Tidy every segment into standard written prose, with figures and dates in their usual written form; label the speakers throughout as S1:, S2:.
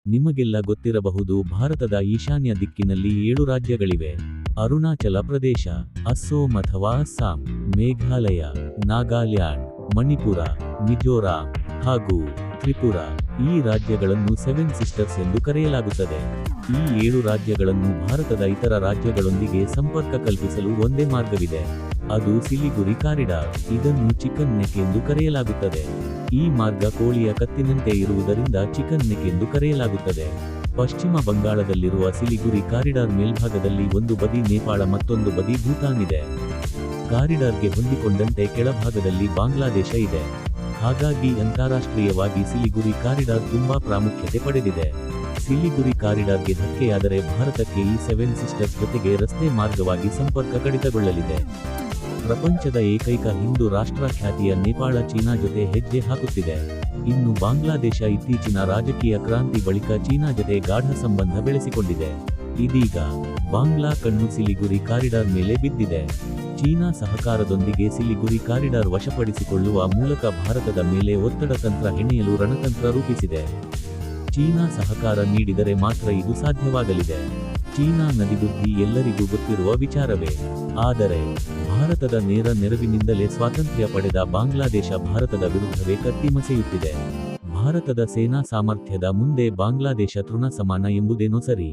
S1: ನಿಮಗೆಲ್ಲ ಗೊತ್ತಿರಬಹುದು, ಭಾರತದ ಈಶಾನ್ಯ ದಿಕ್ಕಿನಲ್ಲಿ 7 ರಾಜ್ಯಗಳಿವೆ. ಅರುಣಾಚಲ ಪ್ರದೇಶ, ಅಸ್ಸೋಂ ಅಥವಾ ಅಸ್ಸಾಂ, ಮೇಘಾಲಯ, ನಾಗಾಲ್ಯಾಂಡ್, ಮಣಿಪುರ, ಮಿಜೋರಾಂ ಹಾಗೂ ತ್ರಿಪುರ. ಈ ರಾಜ್ಯಗಳನ್ನು 7 ಸಿಸ್ಟರ್ಸ್ ಎಂದು ಕರೆಯಲಾಗುತ್ತದೆ. ಈ 7 ರಾಜ್ಯಗಳನ್ನು ಭಾರತದ ಇತರ ರಾಜ್ಯಗಳೊಂದಿಗೆ ಸಂಪರ್ಕ ಕಲ್ಪಿಸಲು ಒಂದೇ ಮಾರ್ಗವಿದೆ. ಅದು ಸಿಲಿಗುರಿ ಕಾರಿಡಾರ್. ಇದನ್ನು ಚಿಕನ್ ನೆಕ್ ಎಂದು ಕರೆಯಲಾಗುತ್ತದೆ. ಈ ಮಾರ್ಗ ಕೋಳಿಯ ಕತ್ತಿನಂತೆ ಇರುವುದರಿಂದ ಚಿಕನ್ ನೆಕ್ ಎಂದು ಕರೆಯಲಾಗುತ್ತದೆ. ಪಶ್ಚಿಮ ಬಂಗಾಳದಲ್ಲಿರುವ ಸಿಲಿಗುರಿ ಕಾರಿಡಾರ್ ಮೇಲ್ಭಾಗದಲ್ಲಿ ಒಂದು ಬದಿ ನೇಪಾಳ ಮತ್ತೊಂದು ಬದಿ ಭೂತಾನ್ ಇದೆ. ಕಾರಿಡಾರ್ಗೆ ಹೊಂದಿಕೊಂಡಂತೆ ಕೆಳಭಾಗದಲ್ಲಿ ಬಾಂಗ್ಲಾದೇಶ ಇದೆ. ಹಾಗಾಗಿ ಅಂತಾರಾಷ್ಟ್ರೀಯವಾಗಿ ಸಿಲಿಗುರಿ ಕಾರಿಡಾರ್ ತುಂಬಾ ಪ್ರಾಮುಖ್ಯತೆ ಪಡೆದಿದೆ. ಸಿಲಿಗುರಿ ಕಾರಿಡಾರ್ಗೆ ಧಕ್ಕೆಯಾದರೆ ಭಾರತಕ್ಕೆ ಈ 7 ಸಿಸ್ಟರ್ಸ್ ಜೊತೆಗೆ ರಸ್ತೆ ಮಾರ್ಗವಾಗಿ ಸಂಪರ್ಕ ಕಡಿತಗೊಳ್ಳಲಿದೆ. ಪ್ರಪಂಚದ ಏಕೈಕ ಹಿಂದೂ ರಾಷ್ಟ್ರ ಖ್ಯಾತಿಯ ನೇಪಾಳ ಚೀನಾ ಜೊತೆ ಹೆಜ್ಜೆ ಹಾಕುತ್ತಿದೆ. ಇನ್ನು ಬಾಂಗ್ಲಾದೇಶ ಇತ್ತೀಚಿನ ರಾಜಕೀಯ ಕ್ರಾಂತಿ ಬಳಿಕ ಚೀನಾ ಜೊತೆ ಗಾಢ ಸಂಬಂಧ ಬೆಳೆಸಿಕೊಂಡಿದೆ. ಇದೀಗ ಬಾಂಗ್ಲಾ ಕಣ್ಣು ಸಿಲಿಗುರಿ ಕಾರಿಡಾರ್ ಮೇಲೆ ಬಿದ್ದಿದೆ. ಚೀನಾ ಸಹಕಾರದೊಂದಿಗೆ ಸಿಲಿಗುರಿ ಕಾರಿಡಾರ್ ವಶಪಡಿಸಿಕೊಳ್ಳುವ ಮೂಲಕ ಭಾರತದ ಮೇಲೆ ಒತ್ತಡ ತಂತ್ರ ಹೆಣೆಯಲು ರಣತಂತ್ರ ರೂಪಿಸಿದೆ. ಚೀನಾ ಸಹಕಾರ ನೀಡಿದರೆ ಮಾತ್ರ ಇದು ಸಾಧ್ಯವಾಗಲಿದೆ. ಚೀನಾ ನದಿದುದ್ದಿ ಎಲ್ಲರಿಗೂ ಗೊತ್ತಿರುವ ವಿಚಾರವೇ. ಆದರೆ ಭಾರತದ ನೇರ ನೆರವಿನಿಂದಲೇ ಸ್ವಾತಂತ್ರ್ಯ ಪಡೆದ ಬಾಂಗ್ಲಾದೇಶ ಭಾರತದ ವಿರುದ್ಧವೇ ಕತ್ತಿ ಮಸೆಯುತ್ತಿದೆ. ಭಾರತದ ಸೇನಾ ಸಾಮರ್ಥ್ಯದ ಮುಂದೆ ಬಾಂಗ್ಲಾದೇಶ ತೃಣ ಸಮಾನ ಎಂಬುದೇನೋ ಸರಿ.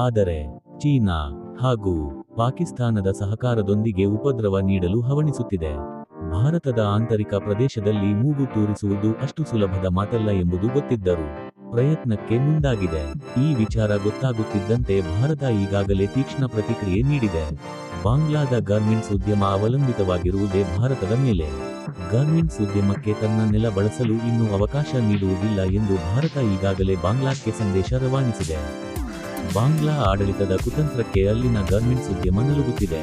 S1: ಆದರೆ ಚೀನಾ ಹಾಗೂ ಪಾಕಿಸ್ತಾನದ ಸಹಕಾರದೊಂದಿಗೆ ಉಪದ್ರವ ನೀಡಲು ಹವಣಿಸುತ್ತಿದೆ. ಭಾರತದ ಆಂತರಿಕ ಪ್ರದೇಶದಲ್ಲಿ ಮೂಗು ತೂರಿಸುವುದು ಅಷ್ಟು ಸುಲಭದ ಮಾತಲ್ಲ ಎಂಬುದು ಗೊತ್ತಿದ್ದರೂ ಪ್ರಯತ್ನಕ್ಕೆ ಮುಂದಾಗಿದೆ. ಈ ವಿಚಾರ ಗೊತ್ತಾಗುತ್ತಿದ್ದಂತೆ ಭಾರತ ಈಗಾಗಲೇ ತೀಕ್ಷ್ಣ ಪ್ರತಿಕ್ರಿಯೆ ನೀಡಿದೆ. ಬಾಂಗ್ಲಾದ ಗಾರ್ಮೆಂಟ್ಸ್ ಉದ್ಯಮ ಅವಲಂಬಿತವಾಗಿರುವುದೇ ಭಾರತದ ಮೇಲೆ. ಗಾರ್ಮೆಂಟ್ಸ್ ಉದ್ಯಮಕ್ಕೆ ತನ್ನ ನೆಲ ಬಳಸಲು ಇನ್ನೂ ಅವಕಾಶ ನೀಡುವುದಿಲ್ಲ ಎಂದು ಭಾರತ ಈಗಾಗಲೇ ಬಾಂಗ್ಲಾಕ್ಕೆ ಸಂದೇಶ ರವಾನಿಸಿದೆ. ಬಾಂಗ್ಲಾ ಆಡಳಿತದ ಕುತಂತ್ರಕ್ಕೆ ಅಲ್ಲಿನ ಗಾರ್ಮೆಂಟ್ಸ್ ಉದ್ಯಮ ನಲುಗುತ್ತಿದೆ.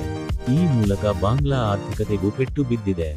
S1: ಈ ಮೂಲಕ ಬಾಂಗ್ಲಾ ಆರ್ಥಿಕತೆಗೂ ಪೆಟ್ಟು ಬಿದ್ದಿದೆ.